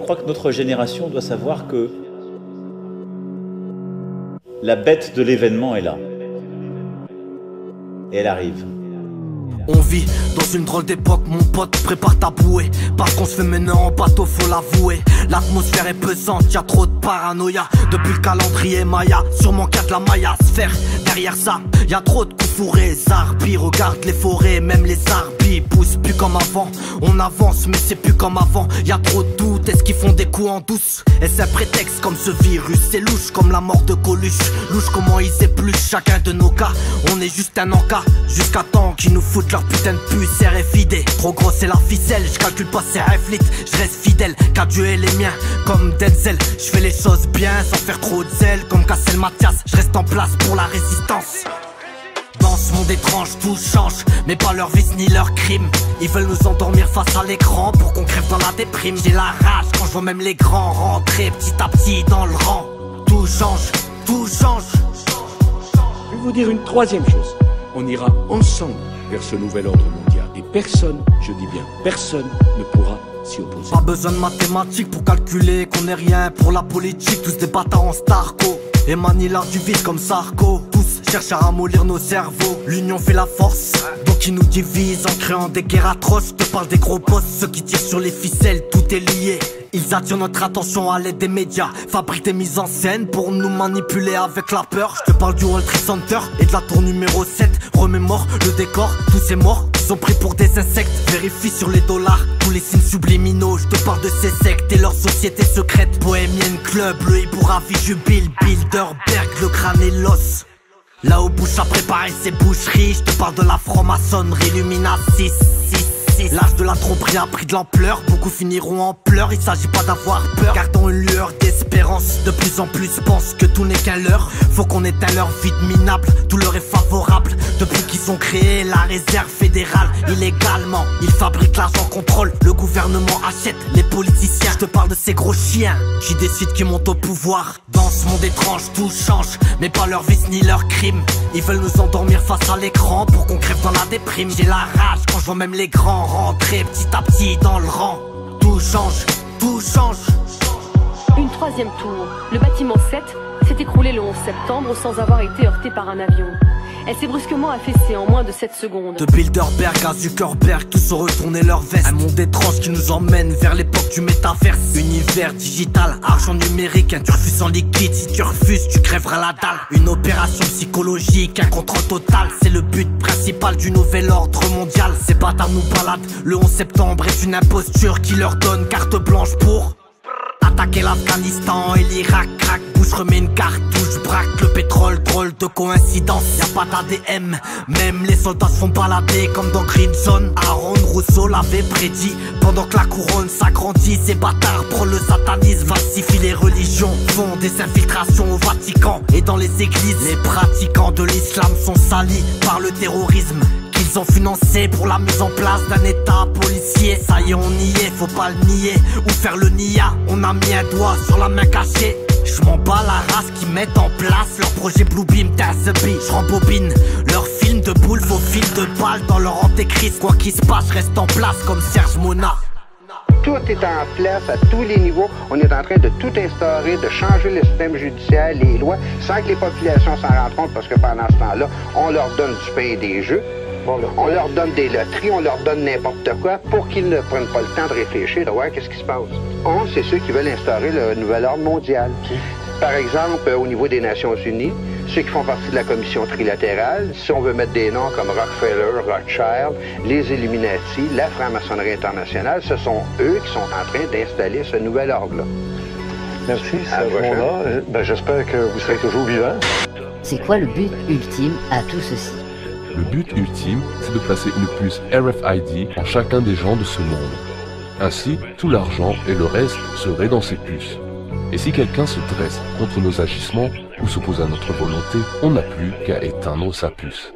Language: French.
crois que notre génération doit savoir que la bête de l'événement est là. Et elle arrive. On vit dans une drôle d'époque, mon pote, prépare ta bouée. Parce qu'on se fait mener en bateau, faut l'avouer. L'atmosphère est pesante, y'a trop de paranoïa. Depuis le calendrier Maya, sûrement qu'il y a de la Maya à se faire. Derrière ça, y'a trop de coups fourrés. Zarbi, regarde les forêts, même les arbis poussent plus comme avant. On avance, mais c'est plus comme avant. Y'a trop de doutes, est-ce qu'ils font des coups en douce? Est-ce un prétexte comme ce virus? C'est louche comme la mort de Coluche. Louche comment ils épluchent chacun de nos cas. On est juste un encas, jusqu'à temps qu'ils nous foutent leur putain de puce RFID. Trop gros c'est la ficelle, je calcule pas c'est réflit. Je reste fidèle, car Dieu est les miens. Comme Denzel, je fais les choses bien sans faire trop de zèle. Comme Cassel Mathias, je reste en place pour la résistance. Dans ce monde étrange tout change, mais pas leur vice ni leur crime. Ils veulent nous endormir face à l'écran pour qu'on crève dans la déprime. J'ai la rage quand je vois même les grands rentrer petit à petit dans le rang. Tout change, tout change. Je vais vous dire une troisième chose. On ira ensemble vers ce nouvel ordre mondial. Et personne, je dis bien personne, ne pourra s'y opposer. Pas besoin de mathématiques pour calculer qu'on est rien pour la politique. Tous des bâtards en starco et manient l'art du vide comme Sarko. Tous cherchent à ramollir nos cerveaux. L'union fait la force, donc ils nous divisent en créant des guerres atroces. Je te parle des gros boss, ceux qui tirent sur les ficelles, tout est lié. Ils attirent notre attention à l'aide des médias, fabriquent des mises en scène pour nous manipuler avec la peur. Je te parle du World Trade Center et de la tour numéro 7. Remémore le décor, tous ces morts qui sont pris pour des insectes. Vérifie sur les dollars tous les signes subliminaux. Je te parle de ces sectes et leurs sociétés secrètes. Bohemian Club, le hibou ravi jubile, Bilderberg, le crâne et l'os. Là où Bush a préparé ses boucheries, je te parle de la franc-maçonnerie, Illuminati. L'âge de la tromperie a pris de l'ampleur, beaucoup finiront en pleurs, il s'agit pas d'avoir peur. Gardons une lueur d'espérance, de plus en plus pensent que tout n'est qu'un leurre. Faut qu'on éteigne leur vide minable, tout leur est favorable. Depuis qu'ils ont créé la réserve fédérale, illégalement, ils fabriquent l'argent contrôle. Le gouvernement achète les politiciens. Je te parle de ces gros chiens qui décident qu'ils montent au pouvoir. Dans ce monde étrange tout change, mais pas leur vice ni leur crime. Ils veulent nous endormir face à l'écran pour qu'on crève dans la déprime. J'ai la rage quand je vois même les grands rentrer petit à petit dans le rang. Tout change, tout change. Une troisième tour. Le bâtiment 7 s'est écroulé le 11 septembre sans avoir été heurté par un avion. Elle s'est brusquement affaissée en moins de 7 secondes. De Bilderberg à Zuckerberg, tous ont retourné leur veste. Un monde étrange qui nous emmène vers l'époque du métaverse. Univers digital, argent numérique, un turfus en liquide. Si tu refuses, tu crèveras la dalle. Une opération psychologique, un contrôle total. C'est le but principal du nouvel ordre mondial. Ces bâtards nous baladent. Le 11 septembre est une imposture qui leur donne carte blanche pour attaquer l'Afghanistan et l'Irak. Crac, Bush remet une cartouche, braque le pétrole, drôle de coïncidence. Y'a pas d'ADM, même les soldats se font balader comme dans Green Zone. Aaron Rousseau l'avait prédit. Pendant que la couronne s'agrandit, ces bâtards prônent le satanisme, falsifient les religions, font des infiltrations au Vatican et dans les églises. Les pratiquants de l'islam sont salis par le terrorisme qu'ils ont financé pour la mise en place d'un état policier. Ça y est, on y est, faut pas le nier ou faire le nia. On a mis un doigt sur la main cachée. Je m'en bats la race qui mettent en place leur projet Bluebeam, Tazabi. Je rembobine leur film de boule, faux fil de balle dans leur antéchrist. Quoi qu'il se passe, je reste en place comme Serge Mona. Tout est en place à tous les niveaux. On est en train de tout instaurer, de changer le système judiciaire, les lois, sans que les populations s'en rendent compte, parce que pendant ce temps-là, on leur donne du pain et des jeux. On leur donne des loteries, on leur donne n'importe quoi pour qu'ils ne prennent pas le temps de réfléchir, de voir qu'est-ce qui se passe. C'est ceux qui veulent instaurer le nouvel ordre mondial. Par exemple, au niveau des Nations Unies, ceux qui font partie de la commission trilatérale, si on veut mettre des noms comme Rockefeller, Rothschild, les Illuminati, la franc-maçonnerie internationale, ce sont eux qui sont en train d'installer ce nouvel ordre-là. Merci, Serge. J'espère que vous serez toujours vivant. C'est quoi le but ultime à tout ceci? Le but ultime, c'est de placer une puce RFID en chacun des gens de ce monde. Ainsi, tout l'argent et le reste seraient dans ces puces. Et si quelqu'un se dresse contre nos agissements ou s'oppose à notre volonté, on n'a plus qu'à éteindre sa puce.